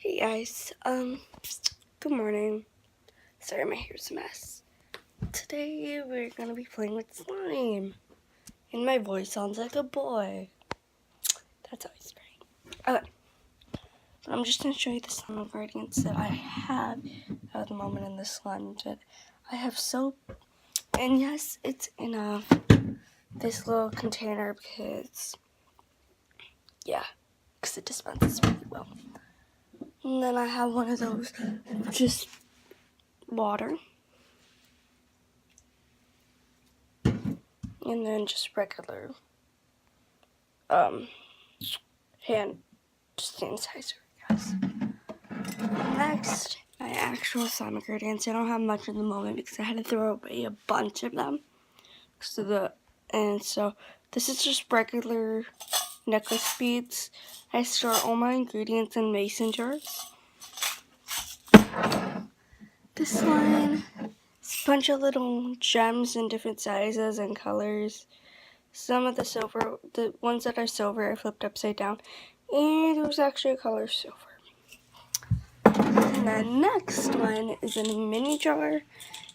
Hey guys, good morning. Sorry, my hair's a mess. Today we're gonna be playing with slime, and my voice sounds like a boy. That's always great. Okay, but I'm just gonna show you the slime ingredients that I have at the moment in the slime that I have soap, and yes, it's in this little container because it dispenses really well. And then I have one of those, just water. And then just regular hand sanitizer, guys. Next, my actual slime ingredients. I don't have much at the moment because I had to throw away a bunch of them. So this is just regular necklace beads. I store all my ingredients in mason jars. This line is a bunch of little gems in different sizes and colors. Some of the ones that are silver, I flipped upside down, and it was actually a color silver. And the next one is in a mini jar.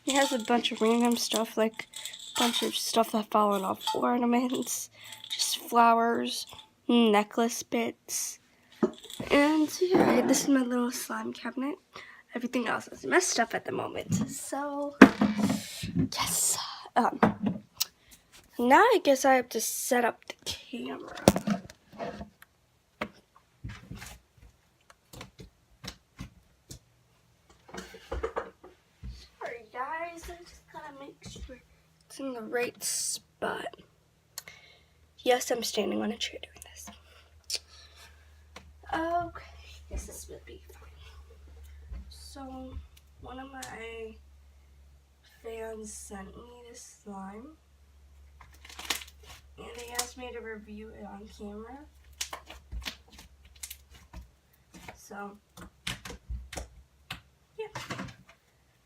It has a bunch of random stuff, like a bunch of stuff that fallen off ornaments, just flowers, necklace bits. And yeah, this is my little slime cabinet. Everything else is messed up at the moment. So, yes. Now I guess I have to set up the camera. Sorry guys, I just gotta make sure it's in the right spot. Yes, I'm standing on a chair doing this. Okay, guess this will be fine. So, one of my fans sent me this slime, and he asked me to review it on camera. So, yeah.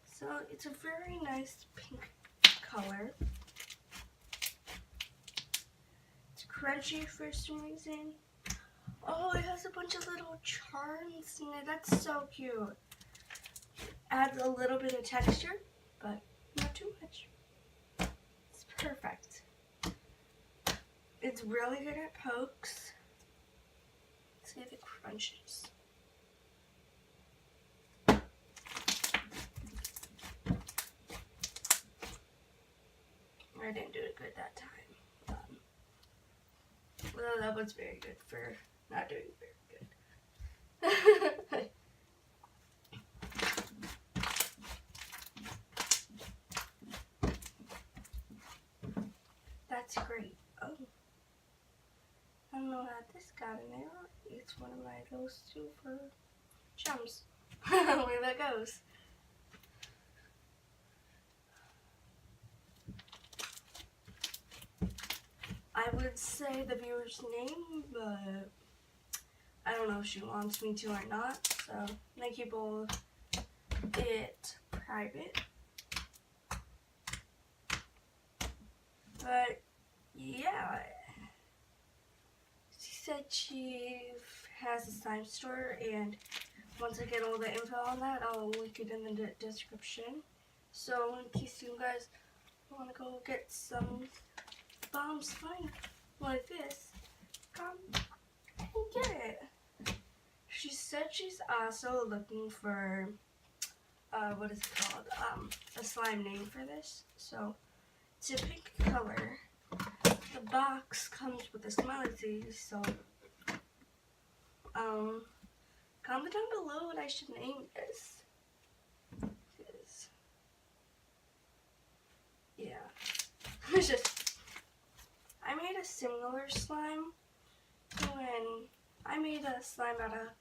So, it's a very nice pink color. It's crunchy for some reason. Oh, it has a bunch of little charms in it. That's so cute. Adds a little bit of texture, but not too much. It's perfect. It's really good at pokes. Let's see if it crunches. I didn't do it good that time. Well, that was very good for not doing very good. That's great. Oh, I don't know how this got in there. It's one of my those two for gems. Where that goes. I would say the viewer's name, but I don't know if she wants me to or not. So I'm gonna keep all it private. But yeah, she said she has a slime store, and once I get all the info on that, I'll link it in the description. So in case you guys want to go get some bomb slime like this, come and get it. She said she's also looking for what is it called? A slime name for this. So it's a pink color. The box comes with a smiley face, so comment down below what I should name this. Because yeah. It's just I made a similar slime when I made a slime out of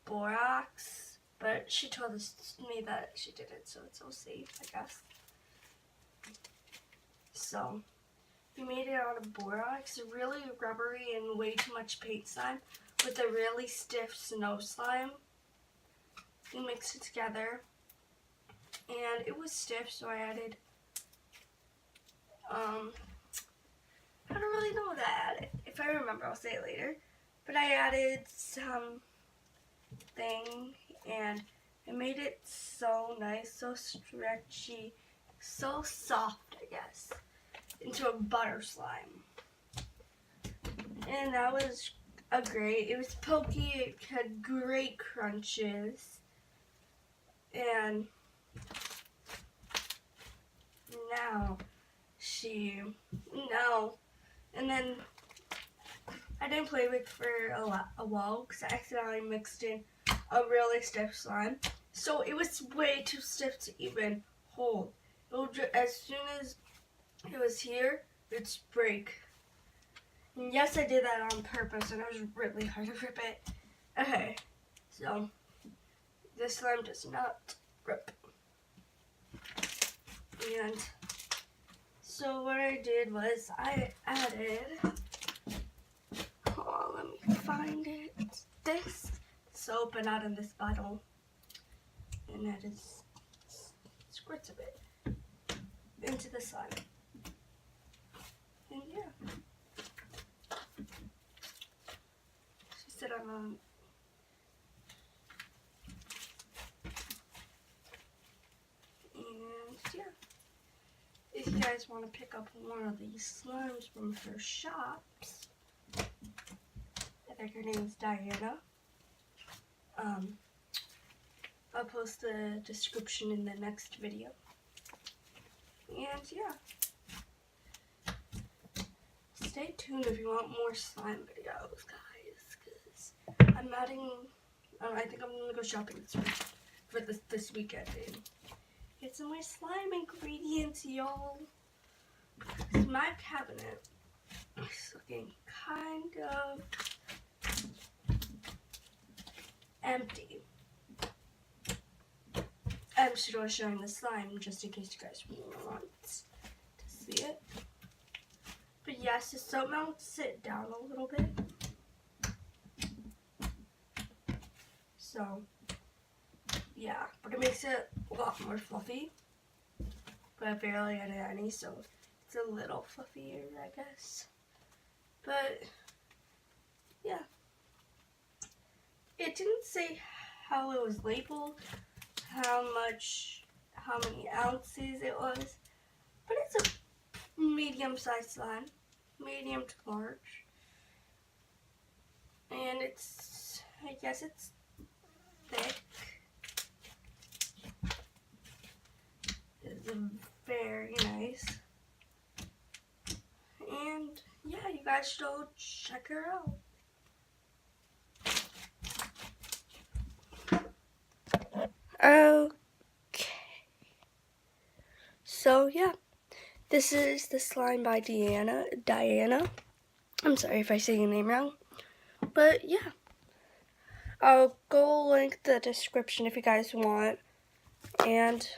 borax, but she told me that she did it, so it's all safe, I guess. So we made it out of borax, really rubbery and way too much paint slime with a really stiff snow slime. We mixed it together, and it was stiff, so I added, I don't really know what I added. If I remember, I'll say it later. But I added some thing, and it made it so nice, so stretchy, so soft, I guess, into a butter slime. And that was it was pokey, it had great crunches, and and then I didn't play with it for a while because I accidentally mixed in a really stiff slime. So it was way too stiff to even hold. As soon as it was here, it'd break. And yes, I did that on purpose, and it was really hard to rip it. Okay, so this slime does not rip. And so what I did was I added, let me find it, this soap, but not in this bottle. And that is squirts of it into the slime. And yeah. She said I'm and yeah. If you guys want to pick up one of these slimes from her shops, I think her name is Diana. I'll post the description in the next video. And yeah. Stay tuned if you want more slime videos, guys, because I'm adding, I think I'm going to go shopping this week, for this weekend, and get some more slime ingredients, y'all. Because my cabinet is looking kind of empty. I'm still showing the slime just in case you guys want to see it. But yes, the soap melts it down a little bit. So, yeah, but it makes it a lot more fluffy. But I barely added any, so it's a little fluffier, I guess. But, yeah. It didn't say how it was labeled, how many ounces it was, but it's a medium-sized slime, medium to large, and I guess it's thick. It's very nice, and yeah, you guys should all check her out. Okay, so yeah, this is the slime by Diana. I'm sorry if I say your name wrong, but yeah, I'll go link the description if you guys want, and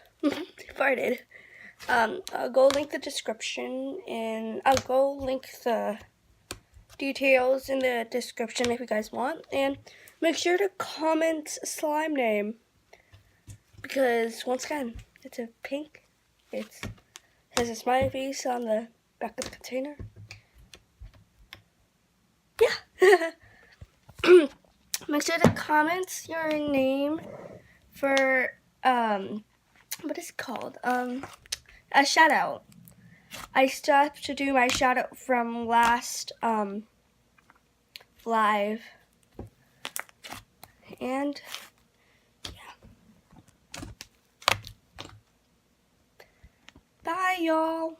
farted. I'll go link the description, and I'll go link the details in the description if you guys want, and make sure to comment slime name, because once again, it's a pink, it has a smiley face on the back of the container. Yeah. Make sure to comment your name for what is it called? A shout out. I still have to do my shout out from last live. And yeah. Bye, y'all.